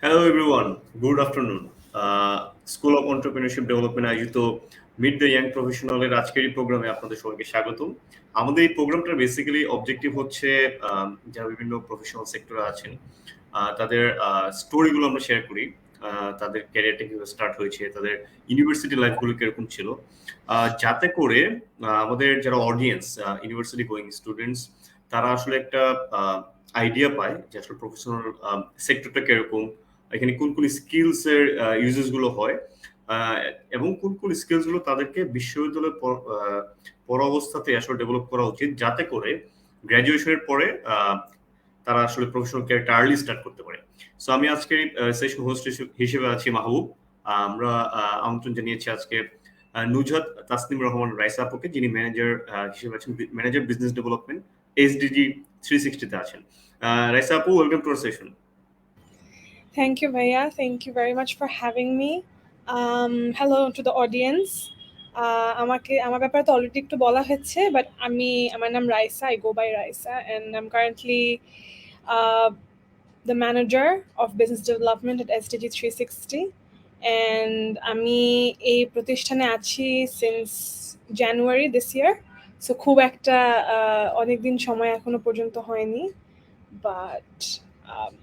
Hello everyone, good afternoon. School of entrepreneurship development আয়োজিত mid the young প্রফেশনালের আজকের এই প্রোগ্রামে আপনাদের সবাইকে স্বাগতম। আমাদের এই প্রোগ্রামটার বেসিক্যালি অবজেক্টিভ হচ্ছে যারা বিভিন্ন প্রফেশনাল সেক্টরে আছেন তাদের স্টোরিগুলো আমরা শেয়ার করি। তাদের ক্যারিয়ারটা কিভাবে স্টার্ট হয়েছে, তাদের ইউনিভার্সিটি লাইফগুলো কিরকম ছিল, যাতে করে আমাদের যারা অডিয়েন্স, ইউনিভার্সিটি গোয়িং স্টুডেন্টস, তারা আসলে একটা আইডিয়া পায় যে আসলে প্রফেশনাল সেক্টরটা কিরকম, এখানে কোন কোন স্কিলস এর ইউজেস গুলো হয়, আহ, এবং কোন কোন স্কিলস গুলো তাদেরকে বিশ্ববিদ্যালয়ে পড়া অবস্থাতে আসলে ডেভেলপ করা উচিত, যাতে করে গ্রাজুয়েশনের পরে তারা আসলে প্রফেশনাল ক্যারিয়ারটা আর্লি স্টার্ট করতে পারে। সো আমি আজকে সেশন হোস্ট হিসেবে আছি মাহবুব। আমরা আমন্ত্রণ জানিয়েছি আজকে নুজহাত, তাসনিম, রহমান, রাইসা আপুকে, যিনি ম্যানেজার হিসেবে আছেন, ম্যানেজার বিজনেস ডেভেলপমেন্ট এসডিজি 360 তে আছেন। রাইসা আপু, welcome to our session. Thank you, Bhaiya. Thank you very much for having me. Hello to the audience. আমার ব্যাপারে তো অলরেডি একটু বলা হয়েছে, বাট আমার নাম Raisa, I go by Raisa, and I'm currently uh, the manager of business development at SDG 360, and আমি এই প্রতিষ্ঠানে আছি since January this year. So খুব একটা অনেক দিন সময় এখনো পর্যন্ত হয়নি, but um,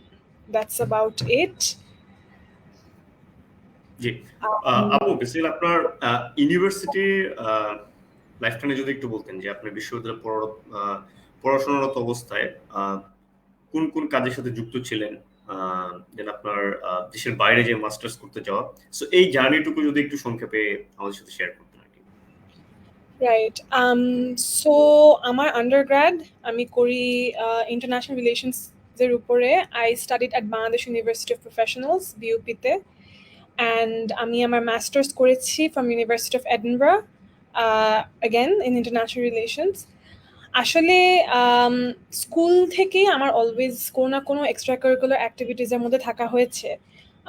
that's about it. জি, আপু বেসিক্যালি আপনার ইউনিভার্সিটি লাইফটা নিয়ে যদি একটু বলতেন, যে আপনি বিশ্ববিদ্যালয়ে পড়াশোনারত অবস্থায় কোন কোন কাজের সাথে যুক্ত ছিলেন, দেন আপনার দেশের বাইরে যে মাস্টার্স করতে যাওয়া, সো এই জার্নিটুকু যদি একটু সংক্ষেপে আমাদের সাথে শেয়ার করতেন আর কি। Right. So আমার undergrad আমি করি international relations এর উপরে. I studied at Bangladesh University of Professionals, BUP তে, and আমি আমার masters করেছি from University of Edinburgh, again in international relations. আসলে স্কুল থেকে আমার অলওয়েজ কোনো না কোনো এক্সট্রা কারিকুলার অ্যাক্টিভিটিসের মধ্যে থাকা হয়েছে।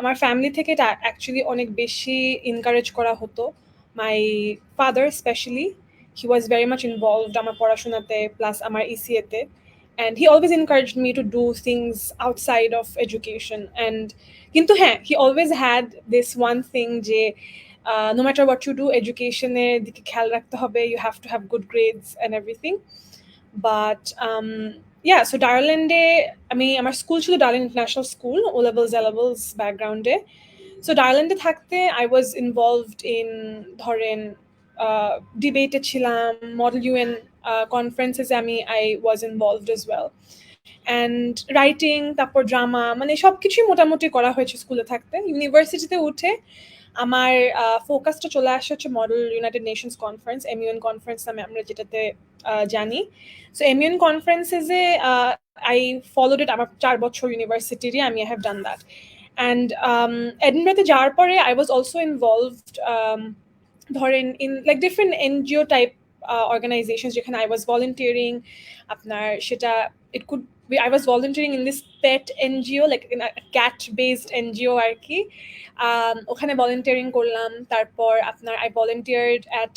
আমার ফ্যামিলি থেকে এটা অ্যাকচুয়ালি অনেক বেশি এনকারেজ করা হতো। My father specially, he was very much involved আমার পড়াশোনাতে প্লাস আমার ইসিএতে, and he always encouraged me to do things outside of education. And কিন্তু হ্যাঁ, he always had this one thing যে no matter what you do, educationের দিকে খেয়াল রাখতে হবে, you have to have good grades and everything. But yeah, so Darlande, আমার school ছিল Darlande International School, O levels, A levels background. So Darlande থাকতে I was involved in ধরেন debate ছিলাম, Model UN conferences I was involved as well. And writing, তারপর drama, মানে সবকিছুই মোটামুটি করা হয়েছে স্কুলে থাকতে। ইউনিভার্সিটিতে উঠে আমার ফোকাসটা চলে আসে হচ্ছে model united nations conference, MUN conference নামে আমরা যেটাতে জানি। সো এমইউএন কনফারেন্সেসে আই ফলোড ইট আমার 4 বছর ইউনিভার্সিটিরই আমি হ্যাভ ডান দ্যাট। অ্যান্ড এডিনবরাতে যাওয়ার পরে আই ওয়াজ অলসো ইনভলভড ধরেন in like different NGO type organizations যেখানে I was volunteering, আপনার সেটা it could be I was volunteering in this pet NGO, like in a cat based NGO আর কি। ওখানে volunteering করলাম। তারপর আপনার I volunteered at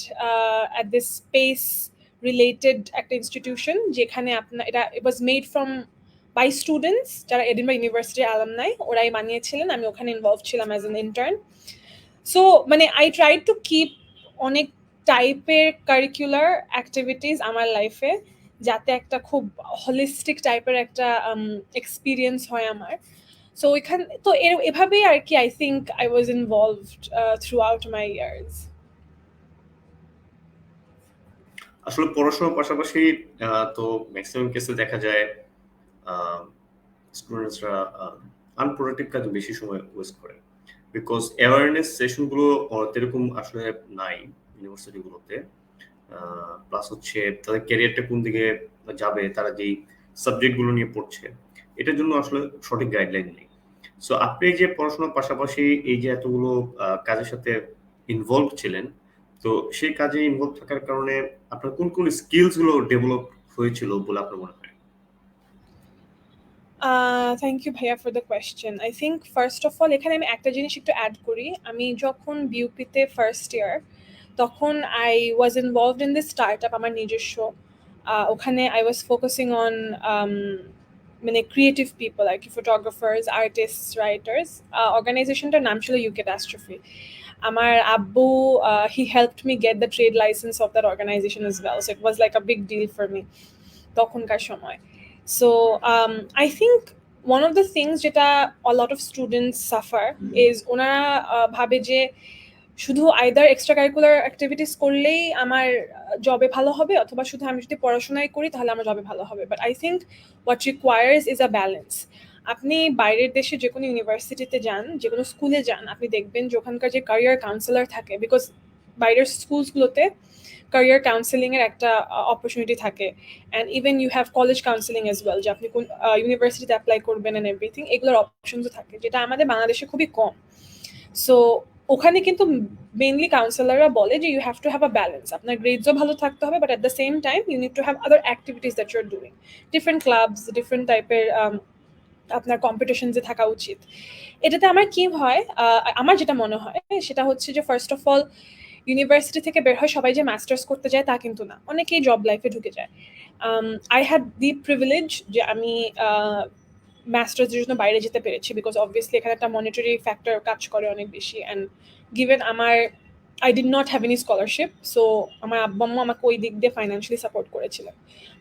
this space related একটা institution যেখানে আপনার এটা it was made from by students যারা এডিনবরা ইউনিভার্সিটির alumni, ওরাই বানিয়েছিলেন, আমি ওখানে ইনভলভ ছিলাম as an intern. So মানে I tried to keep অনেক টাইপের কারিকুলার অ্যাক্টিভিটিস আমার লাইফে, যাতে একটা খুব হোলিস্টিক টাইপের একটা এক্সপিরিয়েন্স হয় আমার। সো এখান তো এভাবেই আর কি I think I was involved through out my years. আসলে পড়াশোনার পাশাপাশি তো ম্যাক্সিমাম কেসে দেখা যায় স্টুডেন্টসরা আনপ্রোডাক্টিভ কাজে বেশি সময় ওয়েস্ট করে, বিকজ অ্যাওয়ারনেস সেশনগুলো এরকম আসলে নাই ইউনিভার্সিটিগুলোতে। প্লাস হচ্ছে তাদের ক্যারিয়ারটা কোন দিকে যাবে, তারা যেই সাবজেক্টগুলো নিয়ে পড়ছে, এটার জন্য আসলে সঠিক গাইডলাইন নেই। সো আপনি যে পড়াশোনার পাশাপাশি এই যে এতগুলো কাজের সাথে ইনভলভ ছিলেন, তো সেই কাজে ইনভলভ থাকার কারণে আপনার কোন কোন স্কিলস গুলো ডেভেলপ হয়েছিল বলে আপনার মনে হয়? থ্যাংক ইউ ভাইয়া for the question. I think first of all এখানে আমি একটা জিনিস একটু অ্যাড করি। আমি যখন বিউপিতে ফার্স্ট ইয়ার, তখন I was involved in this start up আমার নিজস্ব। ওখানে আই ওয়াজ ফোকাসিং অন মানে ক্রিয়েটিভ পিপল আর কি, ফটোগ্রাফার্স, আর্টিস্ট, রাইটার্স। অর্গানাইজেশনটার নাম ছিল ইউ ক্যাটাস্ট্রফি। আমার আব্বু, he helped me get the trade license of that organization as well, so it was like a big deal for me তখনকার সময়। So I think one of the things যেটা a lot of students suffer is ওনারা ভাবে যে শুধু either extra curricular activities করলেই আমার জবে ভালো হবে, অথবা শুধু আমি যদি পড়াশোনাই করি তাহলে আমার জবে ভালো হবে। But I think what requires is a balance. আপনি বাইরের দেশে যে কোনো ইউনিভার্সিটিতে যান, যে কোনো স্কুলে যান, আপনি দেখবেন যে ওখানকার যে ক্যারিয়ার কাউন্সিলর থাকে, বিকজ বাইরের স্কুলসগুলোতে career counseling এর একটা opportunity থাকে, and even you have college counseling as well, যে আপনি কোন ইউনিভার্সিটিতে অ্যাপ্লাই করবেন and everything, এগুলোর অপশনসও থাকে, যেটা আমাদের বাংলাদেশে খুবই কম। সো ওখানে কিন্তু মেইনলি কাউন্সিলররা বলে যে you have to have a balance, আপনার গ্রেডসও ভালো থাকতে হবে, but at the same time you need to have other activities that you are doing, different clubs, different টাইপের আপনার কম্পিটিশনসে থাকা উচিত। এটাতে আমার কি হয়, আমার যেটা মনে হয় সেটা হচ্ছে যে ফার্স্ট অফ অল ইউনিভার্সিটি থেকে বের হয় সবাই যে মাস্টার্স করতে যায় তা কিন্তু না, অনেকেই জব লাইফে ঢুকে যায়। আই হ্যাড দি প্রিভিলেজ যে আমি মাস্টার্সের জন্য বাইরে যেতে পেরেছি, বিকজ অবভিয়াসলি এখানে একটা মনিটারি ফ্যাক্টর কাজ করে অনেক বেশি, অ্যান্ড গিভেন আমার I did not have any scholarship, so আমার আব্বা আম্মু আমাকে ওই দিক দিয়ে ফাইন্যান্সিয়ালি সাপোর্ট করেছিলেন।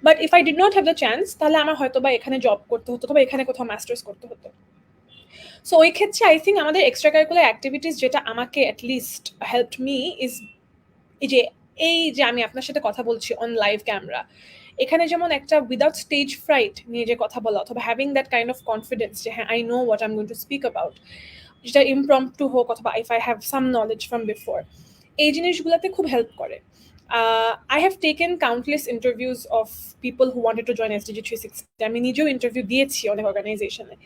But if I did not have the chance, তাহলে আমার হয়তো বা এখানে জব করতে হতো, বা এখানে কোথাও মাস্টার্স করতে হতো। সো ওই ক্ষেত্রে আই থিঙ্ক আমাদের এক্সট্রা কারিকুলার অ্যাক্টিভিটিস যেটা আমাকে অ্যাটলিস্ট হেল্প মি ইজ এই যে আমি আপনার সাথে কথা বলছি অন লাইভ ক্যামেরা, এখানে যেমন একটা উইদাউট স্টেজ ফ্রাইট নিয়ে যে কথা বলা, অথবা having that kind of confidence যে হ্যাঁ I know what I am going to speak about, যেটা ইমপ্রম্পটু হোক অথবা if I have some knowledge from before, এই জিনিসগুলোতে খুব হেল্প করে। I have taken countless interviews of people who wanted to join SDG 360. আমি নিজেও ইন্টারভিউ দিয়েছি অনেক অর্গানাইজেশনে,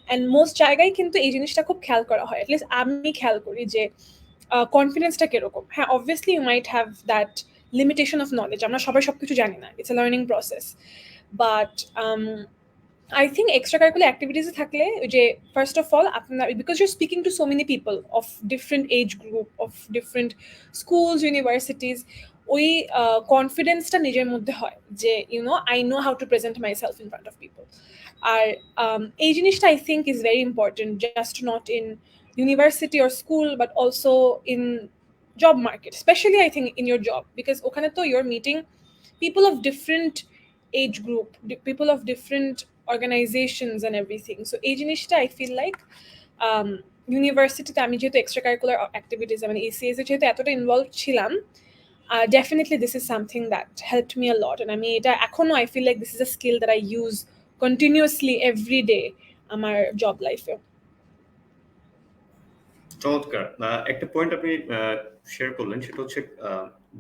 অ্যান্ড মোস্ট জায়গায় কিন্তু এই জিনিসটা খুব খেয়াল করা হয়, অ্যাটলিস্ট আমি খেয়াল করি যে কনফিডেন্সটা কিরকম। হ্যাঁ, obviously you might have that limitation of knowledge, আমরা সবাই সবকিছু জানি না, it's a learning process, but I think extracurricular activities থাকলে যে ফার্স্ট অফ অল আপনার, because your speaking to so many people of different age group, of different schools, universities, ওই কনফিডেন্সটা নিজের মধ্যে হয় যে I know how to present myself in front of people. আর এই জিনিসটা I think is very important, just not in university or school, but also in job market, especially I think in your job, because ওখানে তো you're meeting people of different age group, people of different organizations and everything. So এই জিনিসটা I feel like ইউনিভার্সিটিতে আমি যেহেতু extra curricular activities মানে ACS এ যেহেতু এতটা ইনভলভ ছিলাম, definitely this is something that helped me a lot, and আমি এটা এখনো I feel like this is a skill that I use continuously every day আমার জব লাইফে। চমৎকার। একটা পয়েন্ট আপনি শেয়ার করলেন, সেটা হচ্ছে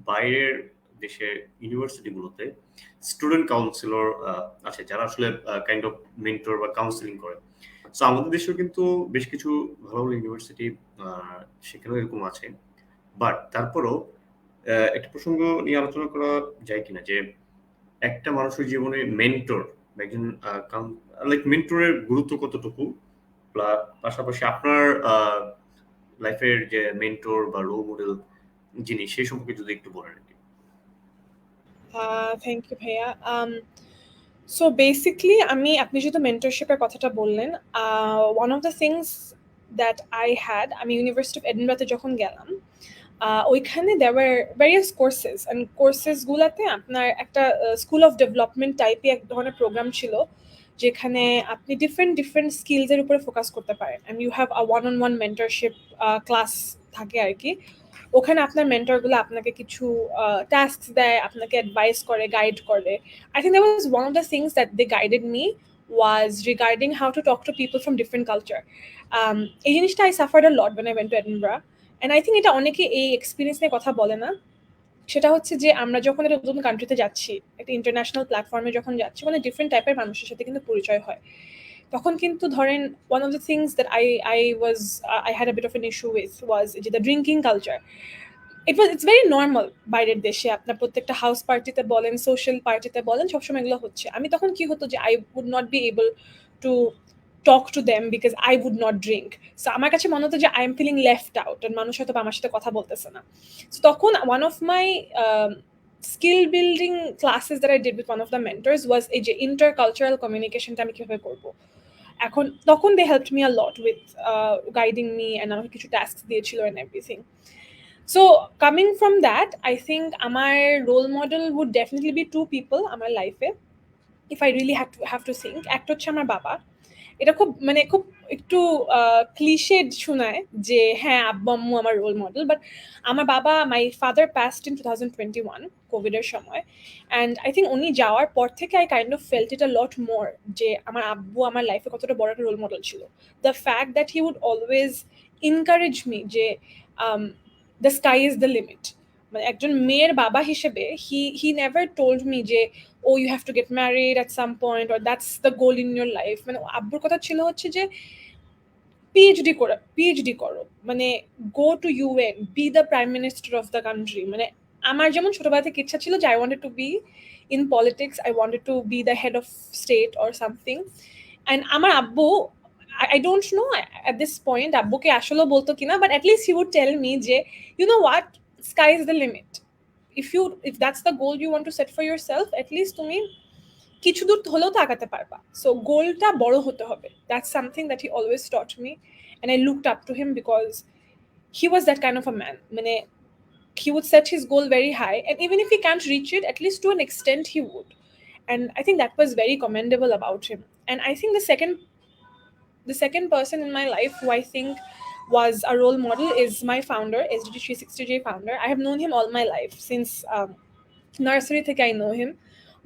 বাইরের দেশের ইউনিভার্সিটিগুলোতে স্টুডেন্ট কাউন্সিলর আছে যারা আসলে কাইন্ড অফ মেন্টর বা কাউন্সিলিং করে। সো আমাদের দেশেও কিন্তু বেশ কিছু ভালো ভালো ইউনিভার্সিটি সেখানেও এরকম আছে, বাট তারপরও একটা প্রসঙ্গ নিয়ে আলোচনা করা যায় কিনা যে একটা মানুষের জীবনে মেন্টর বা একজন লাইক মেন্টরের গুরুত্ব কতটুকু, পাশাপাশি আপনার লাইফের যে মেন্টর বা রোল মডেল যিনি, সেই সম্পর্কে যদি একটু বলেন। থ্যাংক ইউ ভাইয়া। সো বেসিকলি আপনি যেহেতু মেন্টরশিপের কথাটা বললেন, one of the things that I had, আমি ইউনিভার্সিটি অফ এডিনবারাতে যখন গেলাম, ওইখানে there were various courses, and কোর্সেসগুলোতে আপনার একটা স্কুল অফ ডেভেলপমেন্ট টাইপে এক ধরনের প্রোগ্রাম ছিল, যেখানে আপনি ডিফারেন্ট স্কিলসের উপরে ফোকাস করতে পারেন, and you have a one mentorship class থাকে আর কি। ওখানে আপনার মেন্টরগুলো আপনাকে কিছু টাস্কস দেয়, আপনাকে অ্যাডভাইস করে, গাইড করে। I think that was one of the things that they guided me was regarding how to talk to people from different culture. এই জিনিসটা I suffered a lot when I went to Edinburgh, and I think এটা অনেকে এই experience নিয়ে কথা বলে না। সেটা হচ্ছে যে আমরা যখন একটা নতুন কান্ট্রিতে যাচ্ছি, একটা ইন্টারন্যাশনাল প্ল্যাটফর্মে যখন যাচ্ছি, মানে ডিফারেন্ট টাইপের মানুষের সাথে কিন্তু পরিচয় হয়। তখন কিন্তু ধরেন one of the things that I had a bit of an issue with was যে the drinking culture. It's very normal বাইরের দেশে, আপনার প্রত্যেকটা হাউস পার্টিতে বলেন, সোশ্যাল পার্টিতে বলেন, সবসময় এগুলো হচ্ছে। আমি তখন কি হতো যে I would not be able to talk to them because I would not drink. So আমার কাছে মনে হতো যে I am feeling left out, and মানুষ হয়তো আমার সাথে কথা বলতেছে না। So তখন one of my skill building classes that I did with one of the mentors was এই যে intercultural communication টা আমি কিভাবে করব এখন তখন they helped me a lot with guiding me and আমাকে কিছু tasks দিয়েছিল and everything. So coming from that, I think আমার role model would definitely be two people আমার life-এ if I really have to think. একটা হচ্ছে আমার বাবা, এটা খুব খুব একটু ক্লিশেড শোনায় যে হ্যাঁ আব্বু আম্মু আমার রোল মডেল, বাট আমার বাবা, মাই ফাদার পাস্ট ইন 2021 কোভিডের সময়, অ্যান্ড আই থিঙ্ক উনি যাওয়ার পর থেকে I kind of felt it a lot more যে আমার আব্বু আমার লাইফে কতটা বড় একটা রোল মডেল ছিল। The fact that he would always encourage me যে the sky is the limit, মানে একজন মেয়ের বাবা হিসেবে হি নেভার টোল্ড মি যে oh you have to get married at some point or that's the goal in your life. মানে আব্বুর কথা ছিল হচ্ছে যে পিএইচডি করো, মানে go to UN, be the prime minister of the country. মানে আমার যেমন ছোটবেলা থেকে ইচ্ছা ছিল যে I wanted to be in politics, I wanted to be the head of state or something. And আমার আব্বু, I don't know at this point আব্বুকে আসলে বলতো কিনা, but at least he would tell me যে you know what, sky is the limit. If that's the goal you want to set for yourself, at least তুমি কিছু দূর হলেও তো আগাতে পারবা, সো গোলটা বড় হতে হবে। That's something that he always taught me and I looked up to him because he was that kind of a man. মানে he would set his goal very high, and even if he can't reach it, at least to an extent he would, and I think that was very commendable about him. And I think the second person in my life who I think was a role model is my founder, SDG360J founder. I have known him all my life since nursery theke I know him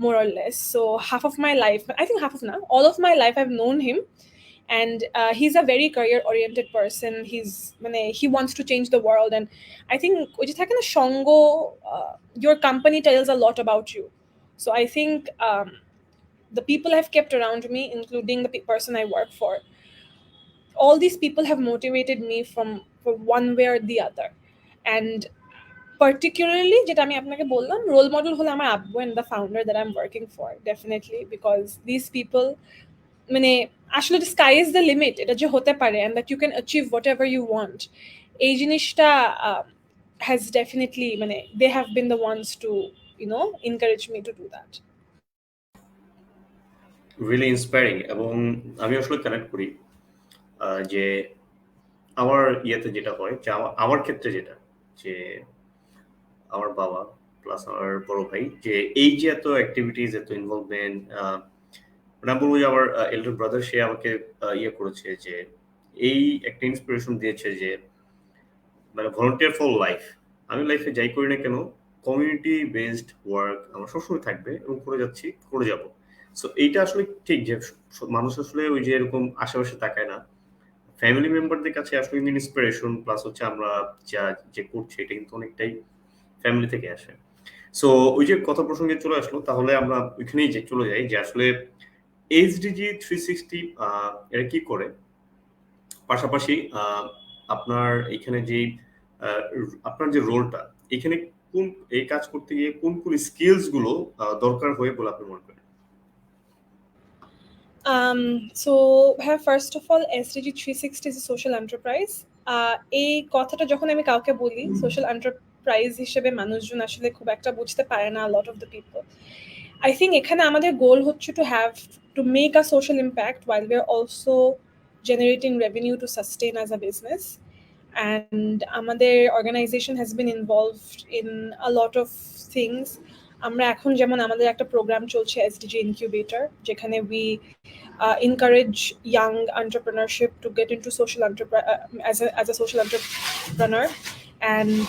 more or less. So half of my life, I think half of now, all of my life I've known him, and he's a very career oriented person. He wants to change the world, and I think ওই যে থাকে না সঙ্গ, your company tells a lot about you. So I think the people I've kept around me, including the person I work for, all these people have motivated me from one way or the other. And particularly যেটা আমি আপনাকে বললাম, role model হলো আমার আব্বু and the founder that I'm working for, definitely, because these people মানে আসলে the sky is the limit, এটা যে হতে পারে and that you can achieve whatever you want, এই জিনিসটা has definitely they have been the ones to encourage me to do that. Really inspiring, এবং আমি আসলে কানেক্ট করি যে আমার ইয়েতে যেটা হয় যে আমার ক্ষেত্রে যেটা যে আমার বাবা প্লাস আমার বড় ভাই যে এই যে এত অ্যাক্টিভিটিস, এত ইনভলভমেন্ট, আমি বলবো যে আমার এল্ডার ব্রাদার সে আমাকে ইয়ে করেছে যে এই একটা ইন্সপিরেশন দিয়েছে যে মানে ভলান্টিয়ার ফর লাইফ। আমি লাইফে যাই করি না কেন, কমিউনিটি বেসড ওয়ার্ক আমার সবসময় থাকবে এবং করে যাব। সো এইটা আসলে ঠিক যে মানুষ আসলে ওই যে এরকম আশেপাশে তাকায় না, ফ্যামিলি মেম্বারদের কাছে আসলে ইন্সপিরেশন প্লাস হচ্ছে আমরা যে করছি এটা কিন্তু অনেকটাই ফ্যামিলি থেকে আসে। সো ওই যে কথা প্রসঙ্গে চলে আসলো, তাহলে আমরা ওইখানেই যে চলে যাই যে আসলে SDG 360 এটা কি করে, পাশাপাশি আপনার এখানে যে আপনার যে রোলটা এখানে কোন এই কাজ করতে গিয়ে কোন স্কিলস গুলো দরকার হয় বলে আপনি মনে করেন? So first of all, SDG 360 is a social enterprise. এই কথাটা যখন আমি কাউকে বলি সোশ্যাল এন্টারপ্রাইজ হিসেবে মানুষজন আসলে খুব একটা বুঝতে পারে না, a lot of the people. I think এখানে আমাদের গোল হচ্ছে to make a social impact while we're also generating revenue to sustain as a business. And আমাদের organization has been involved in a lot of things. আমরা এখন যেমন আমাদের একটা programme চলছে SDG Incubator, যেখানে we encourage young entrepreneurship to get into social as a social entrepreneur, and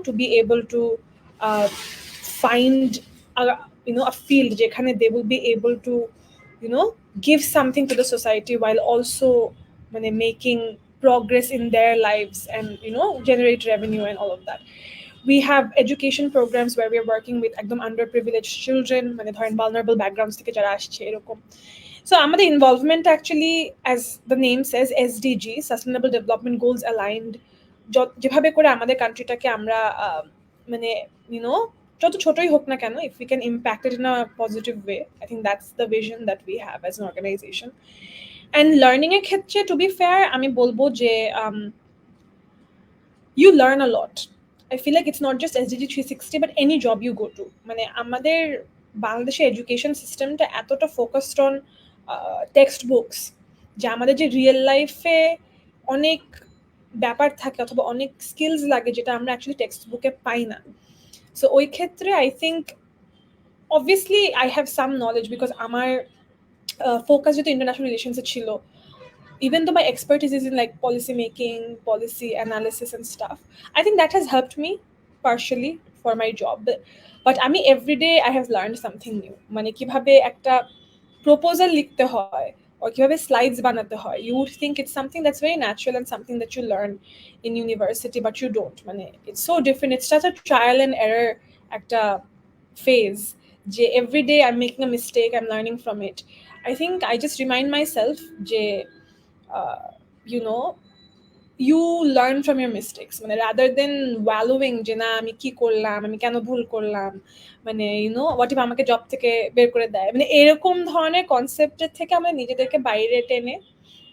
to be able to find a field যেখানে they will be able to give something to the society while also making progress in their lives and generate revenue and all of that. We have education programs where we are working with একদম underprivileged children, ধরেন vulnerable backgrounds থেকে যারা আসছে এরকম। So আমাদের involvement actually, as the name says, SDG, Sustainable Development Goals aligned, যেভাবে করে আমাদের কান্ট্রিটাকে আমরা যত ছোটই হোক না কেন, if we can impact it in a positive way, I think that's the vision that we have as an organization. And learning এর ক্ষেত্রে, to be fair, আমি বলবো যে you learn a lot. I feel like it's not just SDG 360 but any job you go to. মানে আমাদের বাংলাদেশের education সিস্টেমটা এতটা ফোকাসড অন টেক্সট বুকস যে আমাদের যে রিয়েল লাইফে অনেক ব্যাপার থাকে অথবা অনেক স্কিলস লাগে যেটা আমরা অ্যাকচুয়ালি টেক্সট বুকে পাই না। সো ওই ক্ষেত্রে I think obviously I have some knowledge because আমার focus যেহেতু ইন্টারন্যাশনাল রিলেশনসে ছিল, even though my expertise is in like policy making, policy analysis and stuff, I think that has helped me partially for my job. But I mean, every day I have learned something new. মানে কিভাবে একটা proposal লিখতে হয় or কিভাবে slides বানাতে হয়, you would think it's something that's very natural and something that you learn in university, but you don't. মানে it's so different. It's such a trial and error একটা phase যে every day I'm making a mistake, I'm learning from it. I think I just remind myself যে you know, you learn from your mistakes. মানে rather than wallowing যে না আমি কি করলাম, আমি কেন ভুল করলাম, মানে you know what if আমাকে জব থেকে বের করে দেয়, মানে এরকম ধরনের কনসেপ্টের থেকে আমরা নিজেদেরকে বাইরে টেনে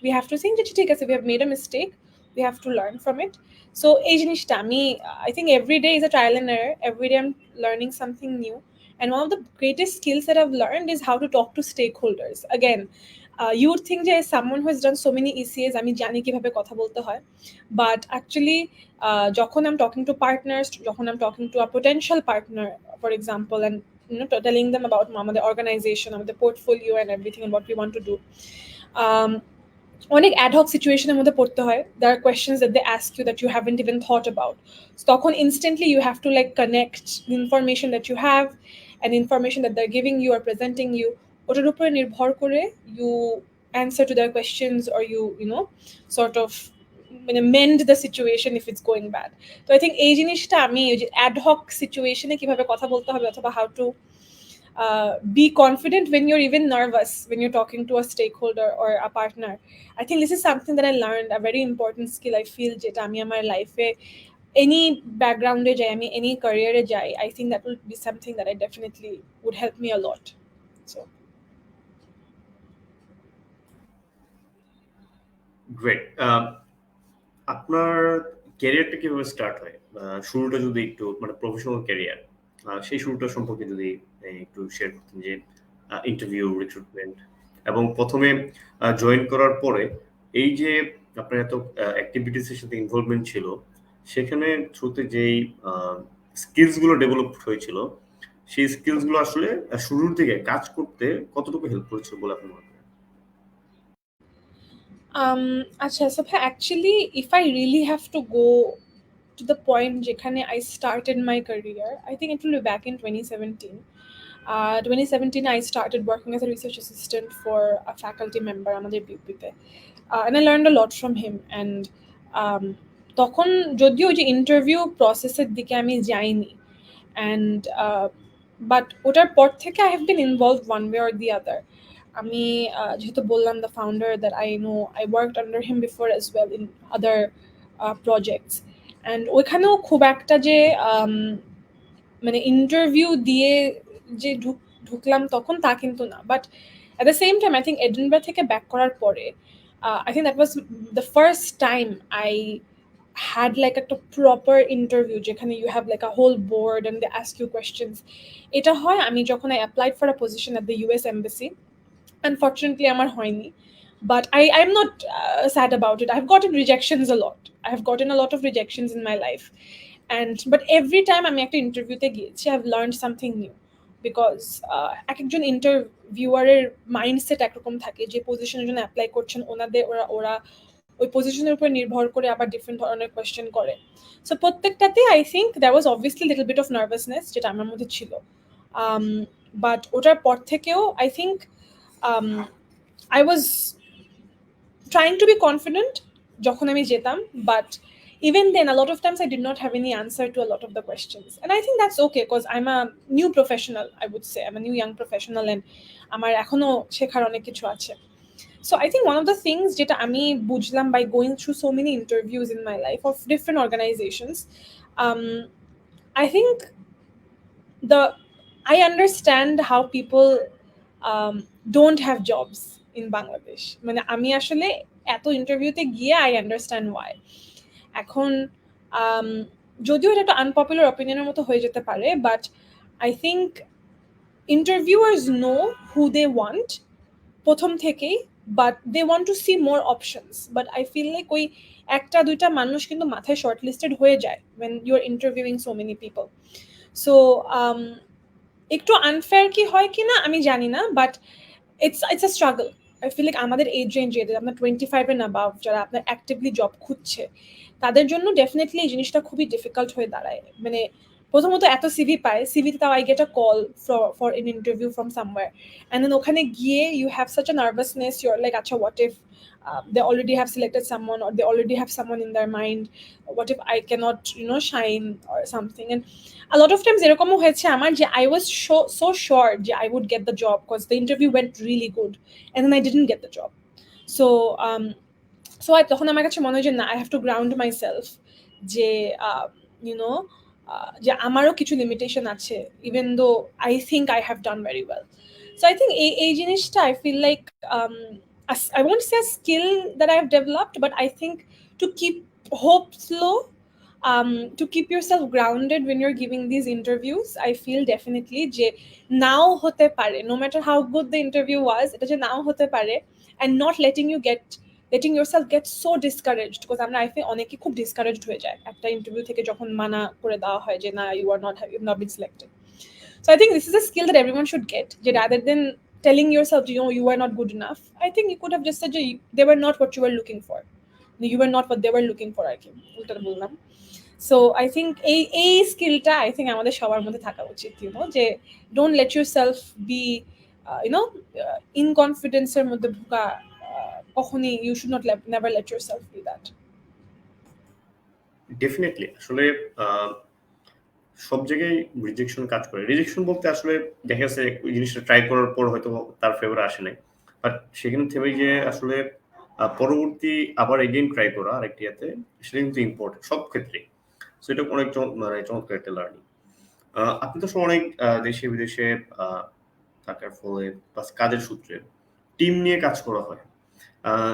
we have to think যে ঠিক আছে, we have made a mistake, we have to learn from it. So এই জিনিসটা আমি I think every day is a trial and error. Every day I'm learning something new, and one of the greatest skills that I've learned is how to talk to stakeholders. Again, you would think that as someone who has done so many ECAs, আমি জানি কিভাবে কথা বলতে হয়, but actually যখন I'm talking to partners, যখন I'm talking to a potential partner, for example, and you know telling them about আমাদের organization, আমাদের portfolio and everything and what we want to do, অনেক অ্যাডহক সিচুয়েশনের মধ্যে পড়তে হয়. There are questions that they ask you that you haven't even thought about. So তখন instantly you have to like connect the information that you have and information that they're giving you or presenting you. ওটার উপরে নির্ভর করে you answer to their questions, or you know sort of mend the situation if it's going bad. So I think এই জিনিসটা আমি ওই যে ad hoc সিচুয়েশনে কিভাবে কথা বলতে হবে অথবা how to be confident when you're even nervous when you're talking to a stakeholder or a partner. I think this is something that I learned, a very important skill I feel jeta ami amar life e any background e jai ami any career e jai, I think that will be something that I definitely would help me a lot. So great. আপনার ক্যারিয়ারটা কিভাবে start হয়, শুরুটা যদি একটু মানে professional career, সেই শুরুটা সম্পর্কে যদি একটু শেয়ার করতেন, যে ইন্টারভিউ, রিক্রুটমেন্ট এবং প্রথমে জয়েন করার পরে এই যে আপনার এত অ্যাক্টিভিটিসের সাথে ইনভলভমেন্ট ছিল, সেখানে থ্রুতে যেই স্কিলসগুলো ডেভেলপ হয়েছিল, সেই স্কিলসগুলো আসলে শুরুর দিকে কাজ করতে কতটুকু হেল্প করেছিল বলে আপনি মনে করেন? আচ্ছা, so actually if I really have to go to the point যেখানে I started my career, I think it will be back in 2017. 2017 I started working as a research assistant for a faculty member আমাদের বিউপিতে, and I learned a lot from him. And তখন যদিও যে interview প্রসেসের দিকে আমি যাইনি, and but ওটার পর থেকে I have been involved one way or the other. আমি যেহেতু বললাম the founder that I know, I worked under him before as well in other projects, and ওইখানেও খুব একটা যে মানে ইন্টারভিউ দিয়ে যে ঢুকলাম তখন তা কিন্তু না, but at the same time I think Edinburgh থেকে ব্যাক করার পরে I think that was the first time I had like a proper interview যেখানে you have like a whole board and they ask you questions. এটা হয় আমি যখন I applied for a position at the US embassy. Unfortunately আমার হয়নি, but I'm not sad about it. I've gotten rejections a lot. I have gotten a lot of rejections in my life, but every time আমি একটা ইন্টারভিউতে গিয়েছি I've learned something new, because এক একজন ইন্টারভিউয়ারের mindset একরকম থাকে, যে পজিশনের জন্য অ্যাপ্লাই করছেন ওনাদের ওরা ওই পজিশনের উপর নির্ভর করে আবার ডিফারেন্ট ধরনের কোয়েশ্চেন করে। সো প্রত্যেকটাতে I think there was obviously little bit of nervousness যেটা আমার মধ্যে ছিল, বাট ওটার পর থেকেও I think I was trying to be confident যখন আমি যেতাম, but even then a lot of times I did not have any answer to a lot of the questions, and I think that's okay because I'm a new professional. I would say I'm a new young professional and আমার এখনো শেখার অনেক কিছু আছে. So I think one of the things যেটা আমি বুঝলাম by going through so many interviews in my life of different organizations, I think I understand how people don't have jobs in Bangladesh. মানে আমি আসলে এত ইন্টারভিউতে গিয়ে I understand why. এখন যদিও এটা একটা আনপপুলার অপিনিয়নের মতো হয়ে যেতে পারে, but I think interviewers know who they want প্রথম থেকেই, but they want to see more options. But I feel like ওই একটা দুইটা মানুষ কিন্তু মাথায় শর্টলিস্টেড হয়ে যায় when you're interviewing so many people. So একটু আনফেয়ার কি হয় কি না আমি জানি না, but it's a struggle. I feel like আমাদের এজ রেঞ্জে আপনার 25 and above যারা আপনার অ্যাক্টিভলি জব খুঁজছে তাদের জন্য ডেফিনেটলি এই জিনিসটা খুবই ডিফিকাল্ট হয়ে দাঁড়ায়। মানে প্রথমত এত সিভি পায়, সিভিতে তাও I get a call for an interview from somewhere, and then ওখানে গিয়ে you have such a nervousness, your like আচ্ছা what if they already have selected someone, or they already have someone in their mind, what if I cannot shine or something. And a lot of times এরকমও হয়েছে আমার যে I was so sure যে I would get the job because the interview went really good and then I didn't get the job. So তখন আমার কাছে মনে হয় যে না, I have to ground myself যে যে আমারও কিছু লিমিটেশন আছে, even though I think I have done very well. So I think এই জিনিসটা I feel like I won't say a skill that I have developed, but I think to keep hope low, to keep yourself grounded when you're giving these interviews, I feel definitely যে নাও হতে পারে, no matter how good the interview was, এটা যে নাও হতে পারে, and not letting yourself get so discouraged, because আমরা I feel অনেকে খুব discouraged হয়ে যায় একটা ইন্টারভিউ থেকে যখন মানা করে দেওয়া হয় যে না, you've not been selected. So I think this is a skill that everyone should get, rather than telling yourself you are not good enough. I think you could have just said they were not what you were looking for, you were not what they were looking for. I think উল্টা বললাম. So I think এই স্কিলটা I think আমাদের সবার মধ্যে থাকা উচিত, যে don't let yourself be in confidence এর মধ্যে ঢোকা কখনই, you should not never let yourself be that. Definitely আসলে সব জায়গায় রিজেকশন কাজ করে। রিজেকশন বলতে আসলে দেখা যাচ্ছে ওই জিনিসটা ট্রাই করার পর হয়তো তার ফেভারে আসে নাই, বাট সেখানে থেমে গিয়ে আসলে পরবর্তী আবার এগেইন ট্রাই করা আরেকটি ইয়াতে, সেটা কিন্তু ইম্পর্টেন্ট সব ক্ষেত্রে। সো এটা অনেক চমৎকার একটা লার্নিং। আপনি তো অনেক দেশে বিদেশে থাকার ফলে প্লাস কাজের সূত্রে টিম নিয়ে কাজ করা হয়।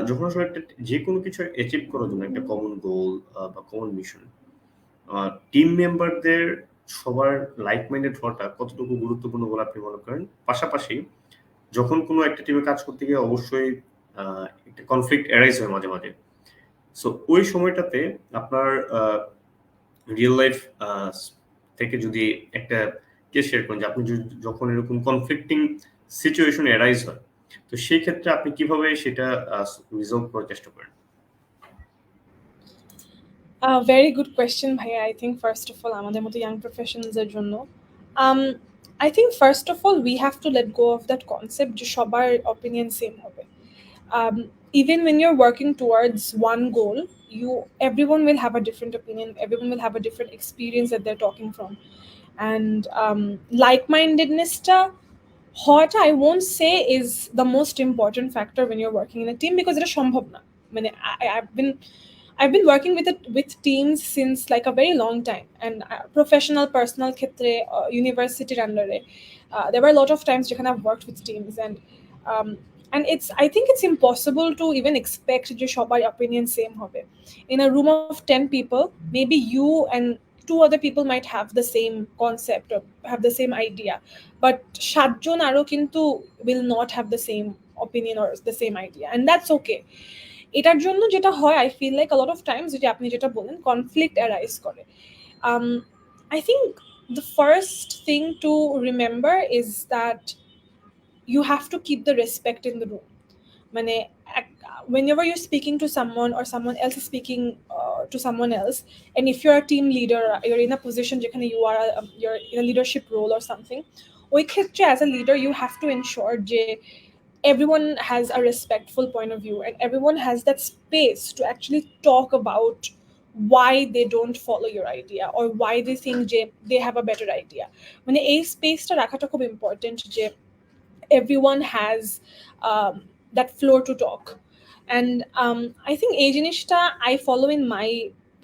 যখন আসলে একটা যে কোনো কিছু অ্যাচিভ করার জন্য একটা কমন গোল বা কমন মিশন, টিম মেম্বারদের সবার লাইক মাইন্ডেড হওয়াটা কতটুকু গুরুত্বপূর্ণ বলে আপনি মনে করেন? পাশাপাশি যখন কোনো একটা টিমে কাজ করতে গিয়ে অবশ্যই একটা কনফ্লিক্ট অ্যারাইজ হয় মাঝে মাঝে। সো ওই সময়টাতে আপনার রিয়েল লাইফ থেকে যদি একটা কেস শেয়ার করেন যে আপনি যখন এরকম কনফ্লিক্টিং সিচুয়েশন অ্যারাইজ হয়, তো সেই ক্ষেত্রে আপনি কিভাবে সেটা রিজলভ করার চেষ্টা করেন? Very good question, Bhaiya. I think first of all, আমাদের মতো young professionals এর জন্য, I think first of all we have to let go of that concept যে সবার opinion same হবে. Even when you're working towards one goal, everyone will have a different opinion, everyone will have a different experience that they're talking from. And like-mindedness হওয়াটা I won't say is the most important factor when you're working in a team, because এটা সম্ভব না। মানে I've been working with teams since like a very long time, and professional personal ক্ষেত্রে university under there were a lot of times যেখানে I've worked with teams, and I think it's impossible to even expect যে সবার opinion same হবে. In a room of 10 people, maybe you and 2 other people might have the same concept or have the same idea, but 7 জন আরো কিন্তু will not have the same opinion or the same idea, and that's okay. এটার জন্য যেটা হয় I feel like a lot of times যে আপনি যেটা বলেন conflict arise করে. I think the first thing to remember is that you have to keep the respect in the room. মানে whenever you're speaking to someone or someone else is speaking to someone else, and if you're a team leader, you're in a position যেখানে you're in a leadership role or something, ওই ক্ষেত্রে as a leader you have to ensure যে everyone has a respectful point of view and everyone has that space to actually talk about why they don't follow your idea or why they think যে they have a better idea. মানে এই স্পেসটা রাখাটা খুব important যে everyone has that floor to talk. And I think এই জিনিসটা I follow in my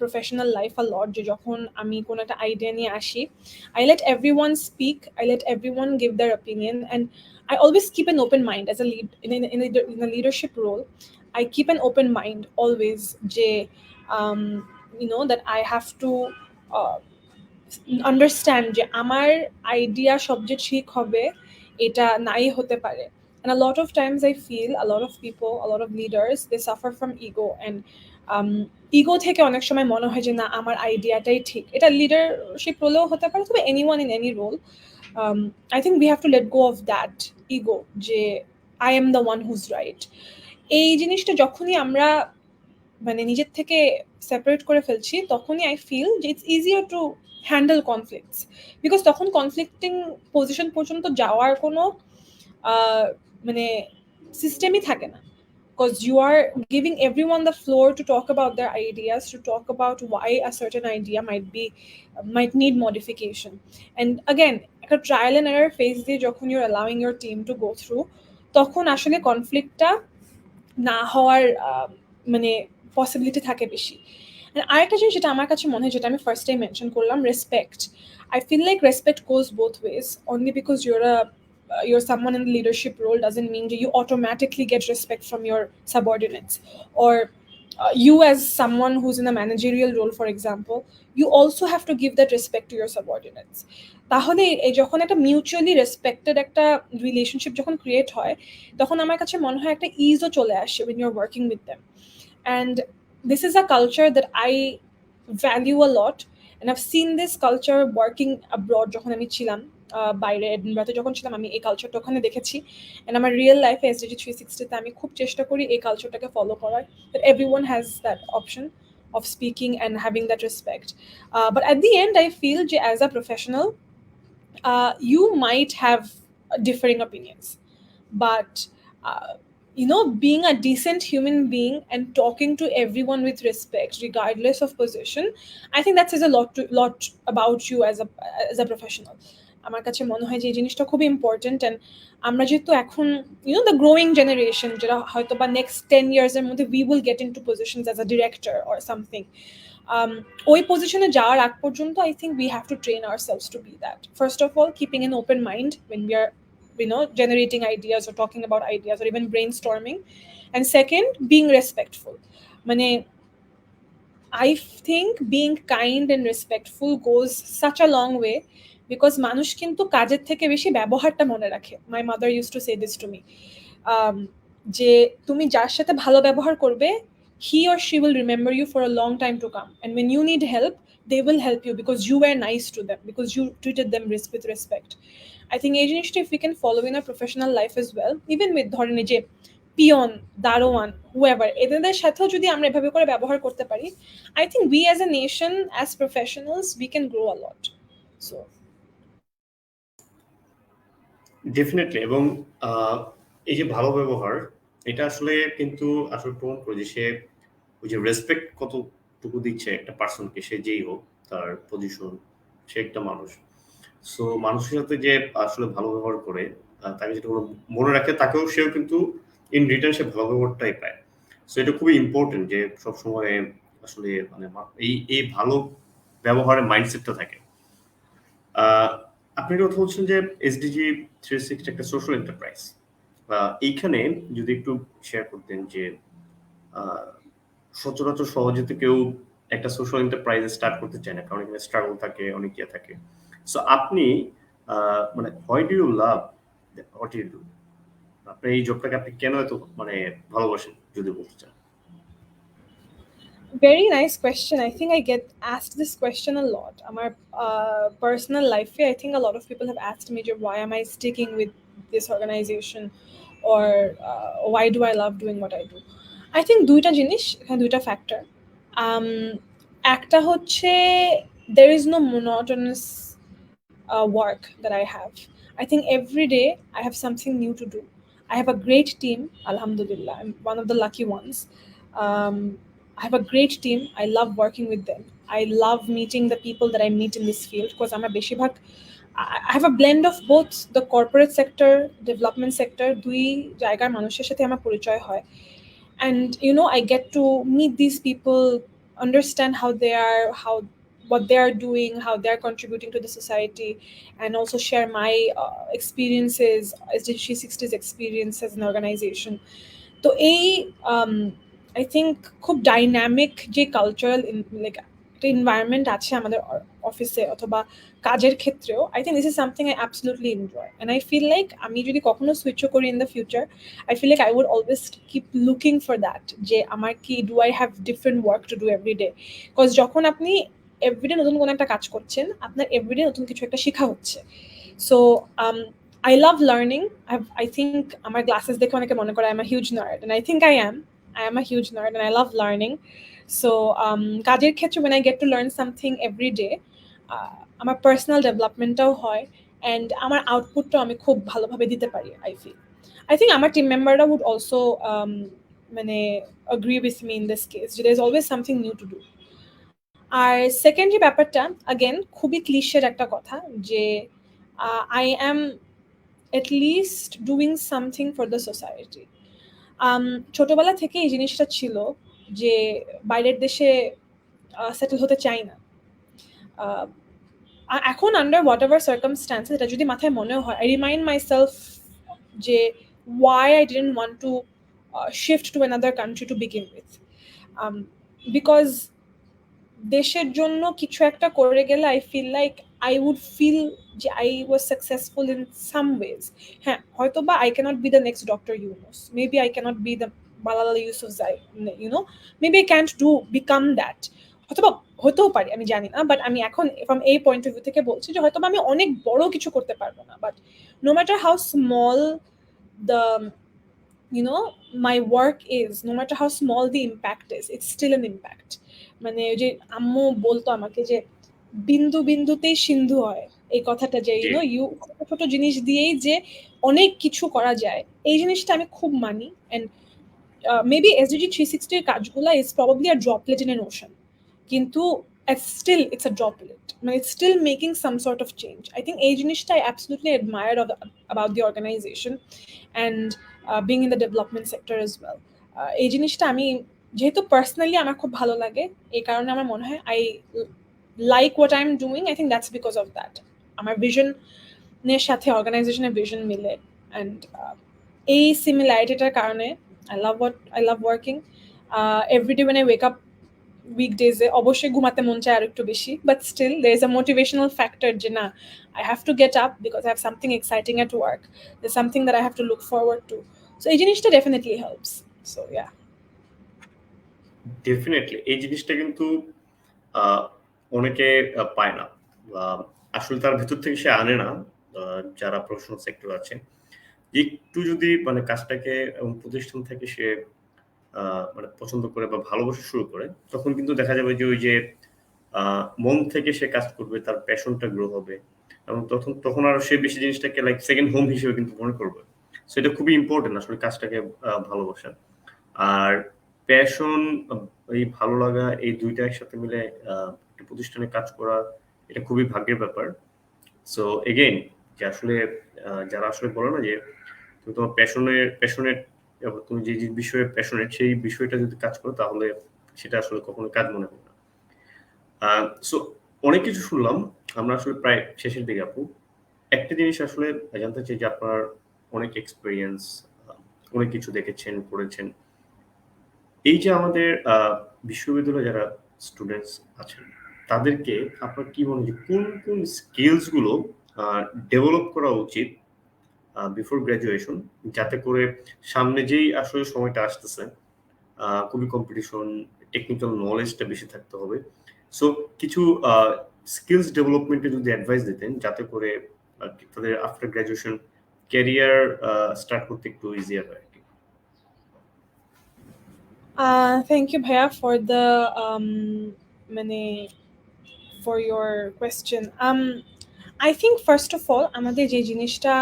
professional life a lot, যে যখন আমি কোনো একটা আইডিয়া নিয়ে আসি, I let everyone speak, I let everyone give their opinion, and I always keep an open mind as a lead in a leadership role. I keep an open mind always, যে that I have to understand যে আমার idea সবচেয়ে ঠিক হবে এটা নাই হতে পারে। And a lot of times I feel a lot of people, a lot of leaders, they suffer from ego, and ego থেকে অনেক সময় মনে হয় যে না আমার আইডিয়াটাই ঠিক। এটা লিডারশিপ রোলেও হতে পারে, তবে anyone in any role, I think we have to let go of that ego যে I am the one who's right। এই জিনিসটা যখনই আমরা মানে নিজের থেকে সেপারেট করে ফেলছি তখনই আই ফিল যে it's easier to handle conflicts, because তখন কনফ্লিক্টিং পজিশন পর্যন্ত যাওয়ার কোনো মানে সিস্টেমই থাকে না, because you are giving everyone the floor to talk about their ideas, to talk about why a certain idea might need modification. And again, একটা trial and error phase দিয়ে যখন you're allowing your team to go through, তখন আসলে কনফ্লিক্টটা না হওয়ার মানে possibility থাকে বেশি। আরেকটা জিনিস যেটা আমার কাছে মনে হয়, যেটা আমি ফার্স্ট টাইম মেনশন করলাম, respect. I feel like respect goes both ways. Only because you're someone in the leadership role doesn't mean that you automatically get respect from your subordinates, or you as someone who's in a managerial role, for example, you also have to give that respect to your subordinates. তাহলে এই যখন একটা mutually respected একটা relationship যখন create হয়, তখন আমার কাছে মনে হয় একটা ইজও চলে আসে when you're working with them. And this is a culture that I value a lot, and I've seen this culture working abroad যখন আমি ছিলাম বাইরে এডিনবরাতে যখন ছিলাম, আমি এই কালচারটা ওখানে দেখেছি। অ্যান্ড আমার রিয়েল লাইফে SDG 360-তে আমি খুব চেষ্টা করি এই কালচারটাকে ফলো করার, that everyone has that option of speaking and having that respect. But at the end I feel যে as a professional you might have differing opinions, but being a decent human being and talking to everyone with respect regardless of position, I think that says a lot about you as a professional. আমার কাছে মনে হয় যে এই জিনিসটা খুব important. And আমরা যেহেতু এখন দ্য গ্রোয়িং জেনারেশন, যেটা হয়তো বা নেক্সট 10 years এর মধ্যে we will get into positions as a director or something, ওই পজিশনে যাওয়ার আগ পর্যন্ত I think we have to train ourselves to be that. First of all, keeping an open mind when we are generating ideas or talking about ideas or even brainstorming. And second, being respectful. মানে I think being kind and respectful goes such a long way, because মানুষ কিন্তু কাজের থেকে বেশি ব্যবহারটা মনে রাখে। My mother used to say this to me, যে তুমি যার সাথে ভালো ব্যবহার করবে, he or she will remember you for a long time to come, and when you need help they will help you because you were nice to them, because you treated them with respect. I think এই জিনিসটা if we can follow in our professional life as well, even with ধরেন এই যে peon, দারোয়ান, whoever, এদের সাথেও যদি আমরা এভাবে করে ব্যবহার করতে পারি, I think we as a nation, as professionals, we can grow a lot. So definitely. এবং এই যে ভালো ব্যবহার, এটা আসলে কিন্তু আসলে প্রমাণ করে যে সে ওই যে রেসপেক্ট কতটুকু দিচ্ছে একটা পার্সনকে, সে যেই হোক তার পজিশন, সে একটা মানুষ। সো মানুষের সাথে যে আসলে ভালো ব্যবহার করে, তাকে যেটা মনে রাখে, তাকেও সেও কিন্তু ইন রিটার্ন সে ভালো ব্যবহারটাই পায়। সো এটা খুবই ইম্পর্টেন্ট যে সবসময় আসলে মানে এই ভালো ব্যবহারের মাইন্ডসেটটা থাকে। আপনি কথা বলছেন যে এসডিজি 360 একটা সোশ্যাল এন্টারপ্রাইজ। এইখানে যদি একটু শেয়ার করতেন যে সচরাচর সহজে তো কেউ একটা সোশ্যাল এন্টারপ্রাইজ স্টার্ট করতে চায় না, কারণ এখানে স্ট্রাগল থাকে, অনেক ইয়ে থাকে। সো আপনি মানে why do you love what you do? আপনি এই জবটাকে আপনি কেন এত মানে ভালোবাসেন যদি বলতে চান? Very nice question. I think I get asked this question a lot. Amar personal life, I think a lot of people have asked me, why am I sticking with this organization, or why do I love doing what I do? I think দুইটা জিনিস, দুইটা factor. একটা হচ্ছে there is no monotonous work that I have. I think every day I have something new to do. I have a great team, alhamdulillah. I'm one of the lucky ones. I have a great team. I love working with them. I love meeting the people that I meet in this field, because I'm a beshibhag. I have a blend of both the corporate sector, development sector, দুই জায়গার মানুষের সাথে আমার পরিচয় হয়। And I get to meet these people, understand how they are, what they are doing, how they are contributing to the society, and also share my experiences, SDG 360's experience as an organization. তো এই I think খুব dynamic যে cultural like একটা environment আছে আমাদের অফিসে অথবা কাজের ক্ষেত্রেও, I think this is something I absolutely enjoy and I feel like আমি যদি কখনো সুইচও করি in the future, I feel like I would always keep looking for that, যে আমার কি do I have different work to do everyday. Because যখন আপনি এভরিডে নতুন কোনো একটা কাজ করছেন, আপনার এভরিডে নতুন কিছু একটা শেখা হচ্ছে। So I love learning. I think আমার glasses দেখে অনেকে মনে করে I'm a huge nerd, and I think I am. I am a huge nerd and I love learning. So কাজের ক্ষেত্রে when I get to learn something every day, আমার personal developmentটাও হয় and আমার outputটাও আমি খুব ভালোভাবে দিতে পারি, I feel. I think আমার team memberরা would also মানে agree with me in this case. There's always something new to do. আর সেকেন্ড যে ব্যাপারটা, again খুবই ক্লিশের একটা কথা, যে I am at least doing something for the society. ছোটবেলা থেকে এই জিনিসটা ছিল যে বাইরের দেশে সেটেল হতে চাই না। এখন আন্ডার হোয়াট এভার সার্কামস্ট্যান্সেস, এটা যদি মাথায় মনে হয়, আই রিমাইন্ড মাইসেলফ যে why I didn't want to shift to another country to begin with, because দেশের জন্য কিছু একটা করে গেলে I feel like I would feel যে I was successful in some ways. হ্যাঁ, হয়তো বা I can't be the next doctor Yunus, maybe I can't be the Malala Yousafzai, maybe I can't do become that, হয়তোবা হতেও পারি, আমি জানি না। বাট আমি এখন ফ্রম এই পয়েন্ট অফ ভিউ থেকে বলছি যে হয়তো আমি অনেক বড় কিছু করতে পারবো না, but no matter how small the my work is, no matter how small the impact is, it's still an impact. মানে যে আম্মু বলতো আমাকে যে বিন্দু বিন্দুতেই সিন্ধু হয়, এই কথাটা যে ছোট জিনিস দিয়েই যে অনেক কিছু করা যায়, এই জিনিসটা আমি খুব মানি। এন্ড মেবি SDG 360 এর কাজগুলো is probably a droplet in an ocean, কিন্তু still it's a droplet, মানে it's still making some sort of change. I think এই জিনিসটা I absolutely admire about the organization and being in the development sector as well. এই জিনিসটা আমি যেহেতু personally আমার খুব ভালো লাগে, এই কারণে আমার মনে হয় I like what I'm doing. I think that's because of that. আমার ভিশনের সাথে অর্গানাইজেশনের ভিশন মিলে, and এই সিমিলারিটিটার কারণে I love working. Every day when I wake up weekdays, অবশ্যই ঘুমাতে মন চায় আর একটু বেশি, but still there is a motivational factor যে না, I have to get up because I have something exciting at work. There's something that I have to look forward to. So এই জিনিসটা definitely helps. So yeah. Definitely এই জিনিসটা কিন্তু অনেকে পায় না, আসলে তার ভেতর থেকে সে আনে না, যারা প্রফেশনাল সেক্টর আছে। একটু যদি মানে কাজটাকে এবং প্রতিষ্ঠান থেকে সে মানে পছন্দ করে বা ভালোবাসা শুরু করে, তখন কিন্তু দেখা যাবে যে ওই যে মন থেকে সে কাজ করবে, তার প্যাশনটা গ্রো হবে, এবং তখন আর সে বেশি জিনিসটাকে লাইক সেকেন্ড হোম হিসেবে কিন্তু মনে করবে। সো এটা খুবই ইম্পর্টেন্ট আসলে কাজটাকে ভালোবাসা আর প্যাশন, এই ভালো লাগা, এই দুইটা একসাথে মিলে একটা প্রতিষ্ঠানে কাজ করা, এটা খুবই ভাগ্যের ব্যাপার। সো এগেইন যে আসলে যারা আসলে বলে না যে তুমি তোমার প্যাশনেট, তুমি যে বিষয়ে প্যাশনেট সেই বিষয়টা যদি কাজ করো তাহলে সেটা আসলে কখনো কাজ মনে হবে না। সো অনেক কিছু শুনলাম, আমরা আসলে প্রায় শেষের দিকে আপু। একটা জিনিস আসলে জানতে চাই যে আপনার অনেক এক্সপিরিয়েন্স, অনেক কিছু দেখেছেন, করেছেন, এই যে আমাদের বিশ্ববিদ্যালয়ে যারা স্টুডেন্টস আছেন তাদেরকে আপনার কি মনে হয় কোন কোন স্কিলস গুলো ডেভেলপ করা উচিত বিফোর গ্রাজুয়েশন, যাতে করে সামনে যেই আসলে সময়টা আসতেছে খুবই কম্পিটিশন, টেকনিক্যাল নলেজটা বেশি থাকতে হবে। সো কিছু স্কিলস ডেভেলপমেন্টে যদি অ্যাডভাইস দিতেন যাতে করে তাদের আফটার গ্রাজুয়েশন ক্যারিয়ার স্টার্ট করতে একটু ইজিয়ার হয়। Thank you, Bhaiya, for the for your question. I think first of all, আমাদের যে জিনিসটা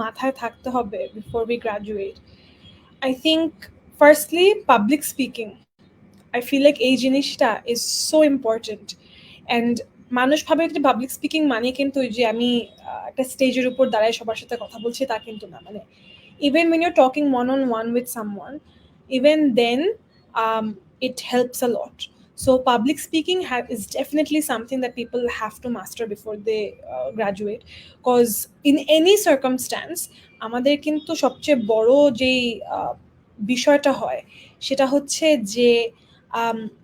মাথায় থাকতে হবে before we graduate, I think firstly public speaking. I feel like এই জিনিসটা is so important, and মানুষ ভাবে যে পাবলিক স্পিকিং মানে কিন্তু যে আমি একটা স্টেজের উপর দাঁড়ায় সবার সাথে কথা বলছি, তা কিন্তু না। মানে even when you're talking one-on-one with someone, even then it helps a lot. So public speaking is definitely something that people have to master before they graduate, because in any circumstance আমাদের কিন্তু সবচেয়ে বড় যেই বিষয়টা হয় সেটা হচ্ছে যে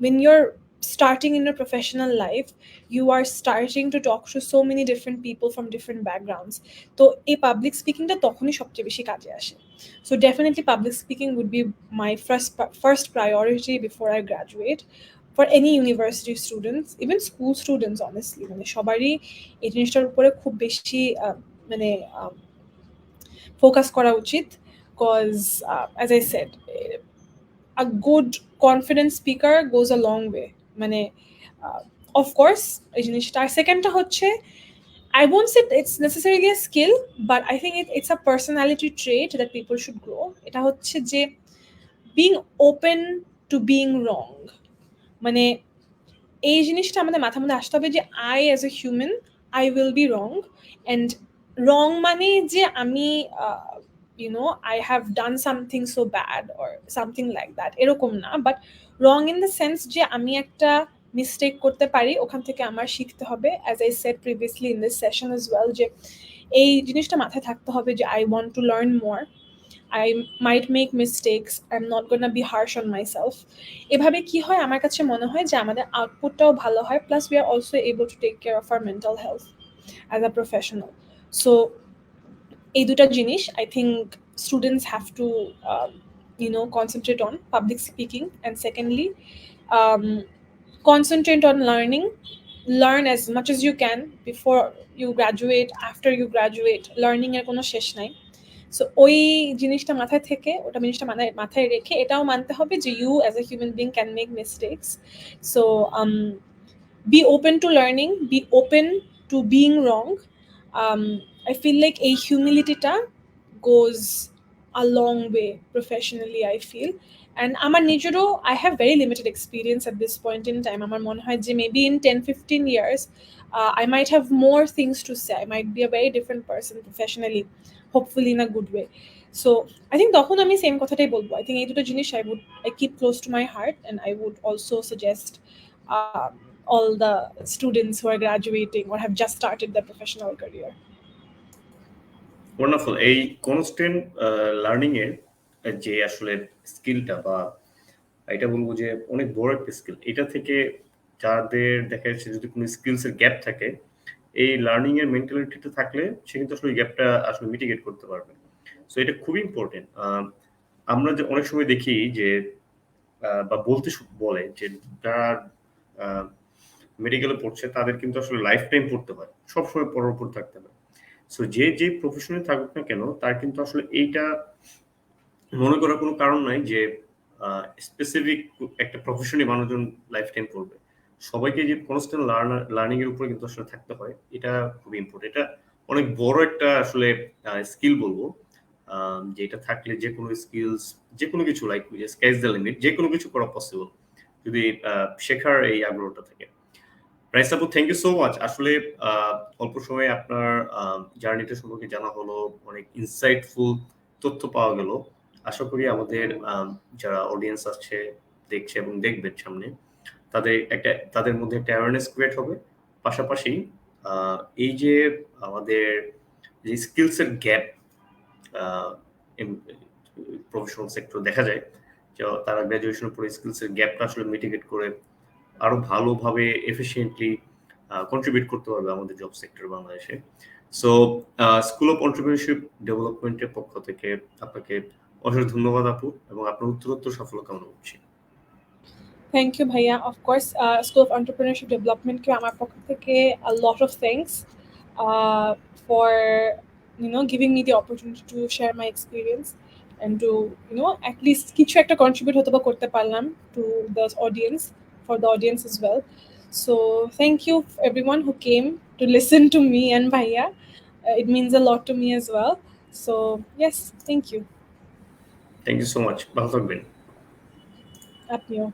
when you're starting in your professional life, you are starting to talk to so many different people from different backgrounds. তো এই পাবলিক স্পিকিংটা তখনই সবচেয়ে বেশি কাজে আসে। So definitely public speaking would be my first priority before I graduate. For any university students, even school students, honestly, মানে সবারই এই জিনিসটার উপরে খুব বেশি মানে ফোকাস করা উচিত, cause as I said, a good confident speaker goes a long way. মানে of course এই জিনিসটা। আর সেকেন্ডটা হচ্ছে, I won't say it's necessarily a skill, but I think it's a personality trait that people should grow. এটা হচ্ছে যে being open to being wrong. মানে এই জিনিসটা আমাদের মাথার মধ্যে আসতে হবে যে I as a human, I will be wrong. And wrong মানে যে আমি I have done something so bad or something like that, এরকম না, but wrong in the sense যে আমি একটা মিস্টেক করতে পারি, ওখান থেকে আমার শিখতে হবে, as I said previously in this session as well, যে এই জিনিসটা মাথায় থাকতে হবে যে I want to learn more. I might make mistakes. I'm not gonna be harsh on myself. এভাবে কি হয়, আমার কাছে মনে হয় যে আমাদের আউটপুটটাও ভালো হয়, plus we are also able to take care of our mental health as a professional. So এই দুটা জিনিস I think students have to concentrate on: public speaking, and secondly, concentrate on learn as much as you can before you graduate, after you graduate, learning এর কোনো শেষ নাই। So ওই জিনিসটা মাথায় থেকে, ওটা জিনিসটা মাথায় রেখে এটাও মানতে হবে যে you as a human being can make mistakes. So be open to learning, be open to being wrong. I feel like a humility-টা goes a long way professionally, I feel. And আমার নিজেরও, I have very limited experience at this point in time. আমার মনে হয় যে maybe in 10-15 years I might have more things to say. I might be a very different person professionally, hopefully in a good way. So I think তখন আমি same কথাটাই বলবো। I think এই দুটো জিনিস I keep close to my heart, and I would also suggest all the students who are graduating or have just started their professional career. Wonderful. এই constant learning এর যে আসলে স্কিলটা, বা এটা বলবো যে অনেক বড় একটা স্কিল, এটা থেকে যাদের দেখা যাচ্ছে যদি কোনো স্কিলসের গ্যাপ থাকে, এই লার্নিং এর মেন্টালিটিটা থাকলে সে কিন্তু আসলে গ্যাপটা আসলে মিটিগেট করতে পারবে। সো এটা খুবই ইম্পর্টেন্ট। আমরা যে অনেক সময় দেখি যে বা বলে যে যারা মেডিকেলে পড়ছে তাদের কিন্তু আসলে লাইফ টাইম পড়তে হয়, সবসময় পড়ার উপর থাকতে হয়। সো যে প্রফেশনে থাকুক না কেন, তার কিন্তু আসলে এইটা মনে করার কোনো কারণ নাই যে স্পেসিফিক একটা প্রফেশনে মানুষজন লাইফ টাইম পড়বে। সবাইকে যে কনস্ট্যান্ট লার্নিং এর উপরে কিন্তু আসলে থাকতে হয়, এটা খুবই ইম্পর্টেন্ট। এটা অনেক বড় একটা আসলে স্কিল বলবো, যেটা থাকলে যে কোনো স্কিলস, যে কোনো কিছু লাইক স্কাইজ দ্য লিমিট, যে কোনো কিছু করা পসিবল যদি শেখার এই আগ্রহটা থাকে। রাইসা আপু, থ্যাংক ইউ সো মাচ। আসলে অল্প সময়ে আপনার জার্নিটা সম্পর্কে জানা হলো, অনেক ইনসাইটফুল তথ্য পাওয়া গেল। আশা করি আমাদের যারা অডিয়েন্স আছে, দেখছে এবং দেখবেন সামনে, তাদের মধ্যে একটা অ্যাওয়ারনেস ক্রিয়েট হবে। পাশাপাশি এই যে আমাদের যে স্কিলসের গ্যাপ প্রফেশনাল সেক্টর দেখা যায়, যে তারা গ্র্যাজুয়েশনের পরে স্কিলসের গ্যাপটা আসলে মিটিগেট করে আরো ভালোভাবে এফিশিয়েন্টলি কন্ট্রিবিউট করতে পারবে আমাদের জব সেক্টর বাংলাদেশে। সো স্কুল অফ এন্টারপ্রেনিউরশিপ ডেভেলপমেন্টের পক্ষ থেকে আপনাকে অশেষ ধন্যবাদ আপু, এবং আপনার উত্তরোত্তর সাফল্য কামনা করছি। Thank you, Bhaiya. Of course, School of Entrepreneurship Development ke amar pokh theke a lot of thanks for giving me the opportunity to share my experience and to at least kichu ekta contribute hoto ba korte parlam to the audience, for the audience as well. So thank you everyone who came to listen to me and Bhaiya. It means a lot to me as well. So yes, thank you. Thank you so much, ভালো থাকবেন আপনিও।